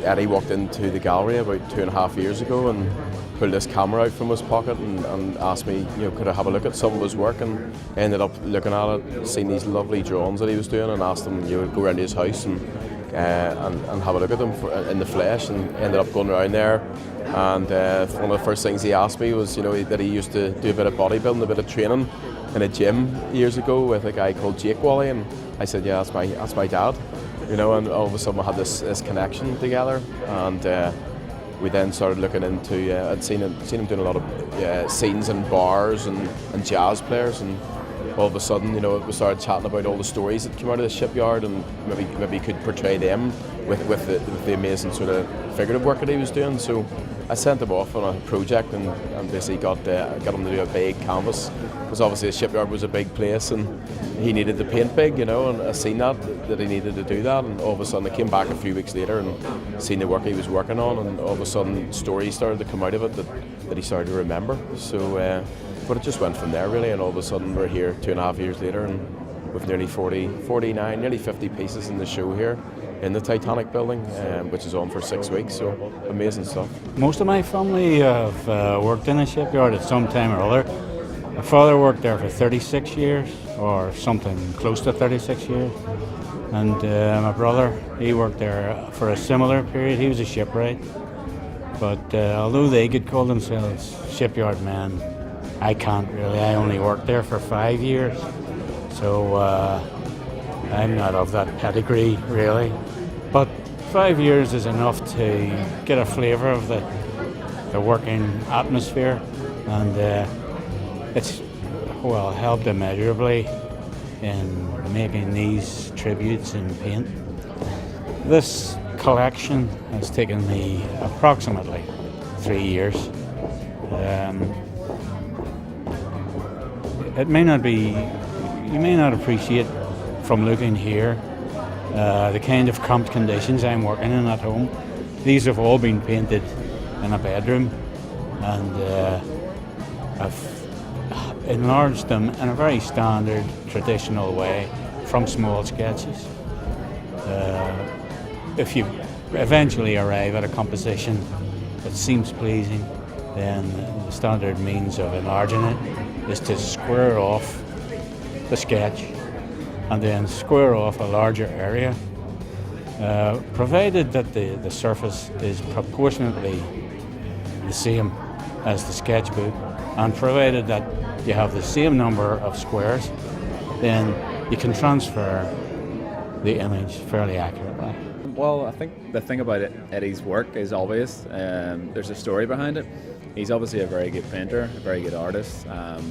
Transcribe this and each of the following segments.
Eddie walked into the gallery about 2.5 years ago and pulled this camera out from his pocket and asked me, could I have a look at some of his work, and ended up looking at it, seeing these lovely drawings that he was doing, and asked him, go around to his house and have a look at them in the flesh, and ended up going around there. And one of the first things he asked me was, that he used to do a bit of bodybuilding, a bit of training in a gym years ago with a guy called Whalley, and I said, yeah, that's my dad, and all of a sudden we had this connection together, and we then started looking into. I'd seen him doing a lot of scenes in bars and jazz players, and all of a sudden, we started chatting about all the stories that came out of the shipyard, and maybe could portray them with the amazing sort of figurative work that he was doing. So I sent him off on a project and basically got him to do a big canvas, because obviously the shipyard was a big place and he needed to paint big, and I seen that he needed to do that, and all of a sudden I came back a few weeks later and seen the work he was working on, and all of a sudden stories started to come out of it that he started to remember. So but it just went from there really, and all of a sudden we're here 2.5 years later, and with nearly 49, nearly 50 pieces in the show here in the Titanic building, which is on for 6 weeks, so amazing stuff. Most of my family have worked in a shipyard at some time or other. My father worked there for 36 years, or something close to 36 years, and my brother, he worked there for a similar period. He was a shipwright, but although they could call themselves shipyard men, I can't really. I only worked there for 5 years, so I'm not of that pedigree really. But 5 years is enough to get a flavour of the working atmosphere, and it's helped immeasurably in making these tributes in paint. This collection has taken me approximately 3 years. It may not be, you may not appreciate from looking here the kind of cramped conditions I'm working in at home. These have all been painted in a bedroom, and I've enlarged them in a very standard, traditional way from small sketches. If you eventually arrive at a composition that seems pleasing, then the standard means of enlarging it is to square off the sketch and then square off a larger area, provided that the surface is proportionately the same as the sketchbook, and provided that you have the same number of squares, then you can transfer the image fairly accurately. Well, I think the thing about Eddie's work is obvious. There's a story behind it. He's obviously a very good painter, a very good artist.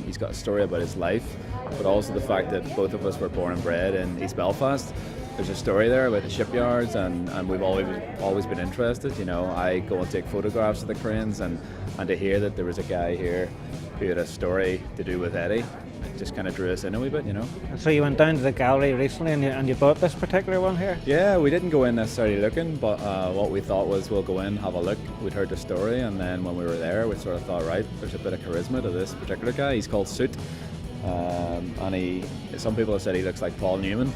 He's got a story about his life, but also the fact that both of us were born and bred in East Belfast. There's a story there about the shipyards, and we've always been interested. I go and take photographs of the cranes, and to hear that there was a guy here who had a story to do with Eddie, it just kind of drew us in a wee bit, So you went down to the gallery recently and you bought this particular one here? Yeah, we didn't go in necessarily looking, but what we thought was we'll go in, have a look. We'd heard the story, and then when we were there, we sort of thought, right, there's a bit of charisma to this particular guy. He's called Soot, and some people have said he looks like Paul Newman.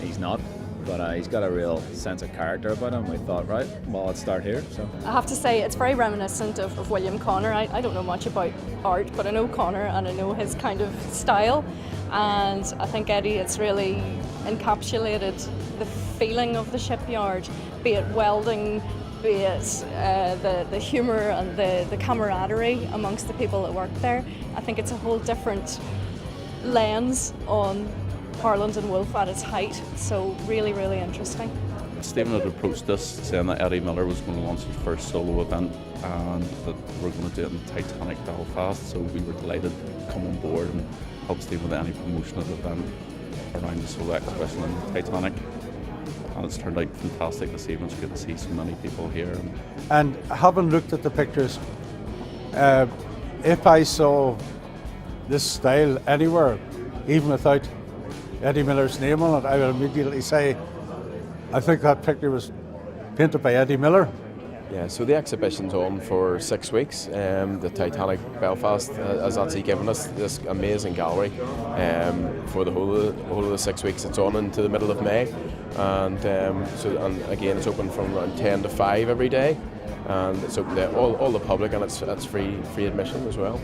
He's not, but he's got a real sense of character about him. We thought, right, well, let's start here. So I have to say it's very reminiscent of William Connor. I don't know much about art, but I know Connor and I know his kind of style, and I think Eddie, it's really encapsulated the feeling of the shipyard, be it welding, be it the humour and the camaraderie amongst the people that work there. I think it's a whole different lens on Harland and Wolff at its height, so really, really interesting. Stephen had approached us saying that Eddie Millar was going to launch his first solo event and that we're going to do it in Titanic Belfast, so we were delighted to come on board and help Stephen with any promotion of the event around the solo exhibition in Titanic. And it's turned out fantastic this evening. It's good to see so many people here. And having looked at the pictures, if I saw this style anywhere, even without Eddie Millar's name on it, I would immediately say, I think that picture was painted by Eddie Millar. Yeah, so the exhibition's on for 6 weeks. The Titanic Belfast has actually given us this amazing gallery for the whole of the 6 weeks. It's on into the middle of May, and and again it's open from around 10 to 5 every day, and it's open to all the public, and it's free admission as well.